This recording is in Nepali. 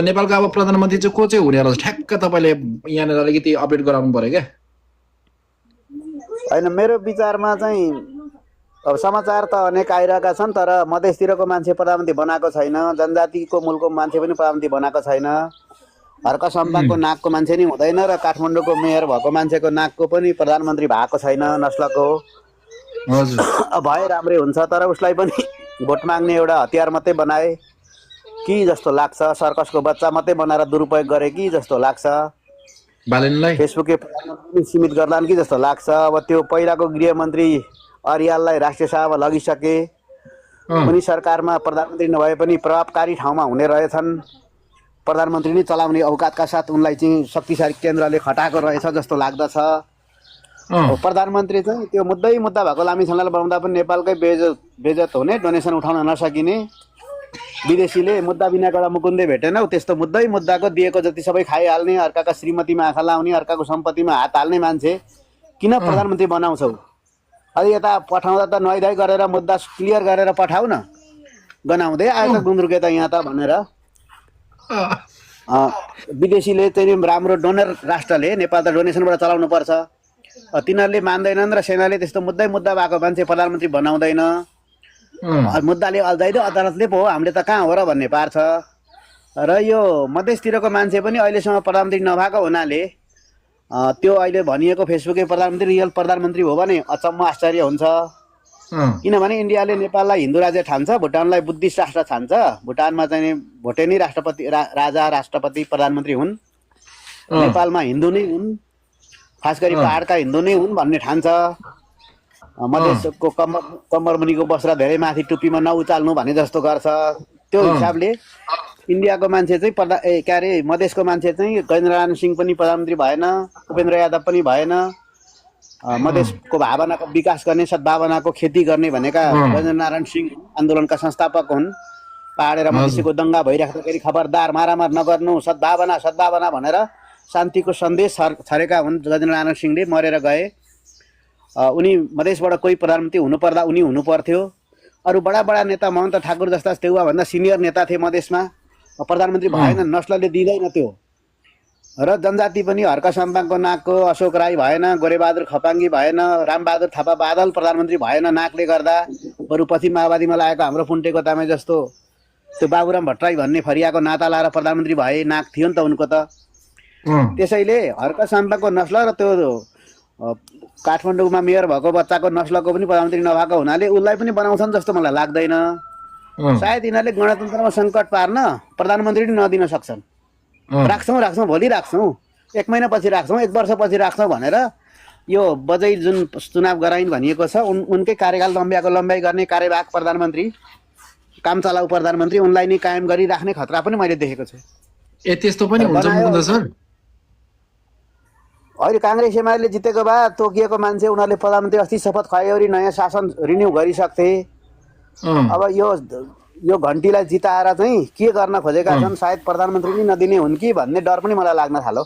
नेपालको अब प्रधानमन्त्री चाहिँ को चाहिँ हुने होला ठ्याक्क तपाईँले यहाँनिर अलिकति अपडेट गराउनु पर्यो क्या। होइन, मेरो विचारमा चाहिँ अब समाचार त अनेक आइरहेका छन्, तर मधेसतिरको मान्छे प्रधानमन्त्री बनाएको छैन, जनजातिको मूलको मान्छे पनि प्रधानमन्त्री बनाएको छैन, हर्क सम्पाङको नाकको मान्छे नि हुँदैन र काठमाडौँको मेयर भएको मान्छेको नाकको पनि प्रधानमन्त्री भएको छैन नस्लको। भए राम्रै हुन्छ, तर उसलाई पनि भोट माग्ने एउटा हतियार मात्रै बनाए कि जस्तो लाग्छ, सर्कसको बच्चा मात्रै बनाएर दुरुपयोग गरे कि जस्तो लाग्छ, फेसबुकले प्रधानमन्त्री सीमित गर्लान् कि जस्तो लाग्छ। अब त्यो पहिलाको गृहमन्त्री अरियाललाई राष्ट्रिय सभामा लगिसके, उनी सरकारमा प्रधानमन्त्री नभए पनि प्रभावकारी ठाउँमा हुने रहेछन्, प्रधानमन्त्री नै चलाउने औकातका साथ उनलाई चाहिँ शक्तिशाली केन्द्रले खटाएको रहेछ जस्तो लाग्दछ। प्रधानमन्त्री चाहिँ त्यो मुद्दा भएको लामिछानेलाई बनाउँदा पनि नेपालकै बेइज्जत हुने, डोनेसन उठाउन नसकिने, विदेशीले मुद्दा बिनाको एउटा मुकुन्दै भेटेनौ, त्यस्तो मुद्दाको दिएको जति सबै खाइहाल्ने, अर्काका श्रीमतीमा आँखा लाउने, अर्काको सम्पत्तिमा हात हाल्ने मान्छे किन प्रधानमन्त्री बनाउँछौ? अलि यता पठाउँदा त नुहाइधुवाइ गरेर मुद्दा क्लियर गरेर पठाउ न, गनाउँदै आएको गुन्द्रुके त यहाँ त भनेर। विदेशीले चाहिँ राम्रो डोनर राष्ट्रले नेपाल त डोनेसनबाट चलाउनु पर्छ, तिनीहरूले मान्दैनन् र सेनाले त्यस्तो मुद्दा भएको मान्छे प्रधानमन्त्री बनाउँदैन। मुद्दाले अल्झाइदियो अदालतले पो हो, हामीले त कहाँ हो र भन्ने पार्छ। र यो मधेसतिरको मान्छे पनि अहिलेसम्म प्रधानमन्त्री नभएको हुनाले त्यो अहिले भनिएको फेसबुकै प्रधानमन्त्री रियल प्रधानमन्त्री हो भने अचम्म आश्चर्य हुन्छ। किनभने इन्डियाले नेपाललाई हिन्दू राज्य ठान्छ, भुटानलाई बुद्धिस्ट राष्ट्र ठान्छ, भुटानमा चाहिँ भोटेनी राष्ट्रपति राजा राष्ट्रपति प्रधानमन्त्री हुन्, नेपालमा हिन्दू नै हुन्, खास गरी पहाडका हिन्दू नै हुन् भन्ने ठान्छ। मधेसको कम्मर मुनिको बस्रा धेरै माथि टुप्पीमा नउचाल्नु भने जस्तो गर्छ। त्यो हिसाबले इन्डियाको मान्छे चाहिँ के अरे मधेसको मान्छे चाहिँ गजेन्द्रनारायण सिंह पनि प्रधानमन्त्री भएन, उपेन्द्र यादव पनि भएन। मधेसको भावनाको विकास गर्ने, सद्भावनाको खेती गर्ने भनेका गजेन्द्रनारायण सिंह आन्दोलनका संस्थापक हुन्। पहाड र मधेसीको दङ्गा भइराख्दाखेरि खबरदार मारामार नगर्नु, सद्भावना भनेर शान्तिको सन्देश छरेका हुन्। गजेन्द्रनारायण सिंहले मरेर गए। उनी मधेसबाट कोही प्रधानमन्त्री हुनुपर्दा उनी हुनु पर्थ्यो। अरू बडा नेता महन्त ठाकुर जस्ता त्योभन्दा सिनियर नेता थिए मधेसमा, प्रधानमन्त्री भएन, नस्लले दिँदैन त्यो। र जनजाति पनि हर्क सम्पाङको नाकको अशोक राई भएन, गोरेबहादुर खपाङ्गी भएन, रामबहादुर थापा बादल प्रधानमन्त्री भएन नाकले गर्दा। बरु पछि माओवादीमा लागेको हाम्रो फुन्टेको तामे जस्तो त्यो बाबुराम भट्टराई भन्ने फरियाको नाता लाएर प्रधानमन्त्री भए, नाक थियो नि त उनको त। त्यसैले हर्क सम्पाङको नस्ल र त्यो काठमाडौँमा मेयर भएको बच्चाको नस्लको पनि प्रधानमन्त्री नभएको हुनाले उसलाई पनि बनाउँछन् जस्तो मलाई लाग्दैन। सायद यिनीहरूले गणतन्त्रमा सङ्कट पार्न प्रधानमन्त्री नै नदिन सक्छन्। राख्छौँ भोलि राख्छौँ, 1 महिनापछि राख्छौँ, 1 वर्षपछि राख्छौँ भनेर यो बजै जुन चुनाव गराइन् भनिएको छ, उनकै कार्यकाल लम्बाइ गर्ने कार्यवाहक प्रधानमन्त्री, काम चलाउ प्रधानमन्त्री, उनलाई नै कायम गरिराख्ने खतरा पनि मैले देखेको छु। त्यस्तो पनि हुन्छ सर? अहिले काङ्ग्रेस एमाले जितेको भए तोकिएको मान्छे उनीहरूले प्रधानमन्त्री अस्ति शपथ खुवाइवरी नयाँ शासन रिन्यू गरिसक्थे। अब यो घन्टीलाई जिताएर चाहिँ के गर्न खोजेका छन्, सायद प्रधानमन्त्री नै नदिने हुन् कि भन्ने डर पनि मलाई लाग्न थाल्यो।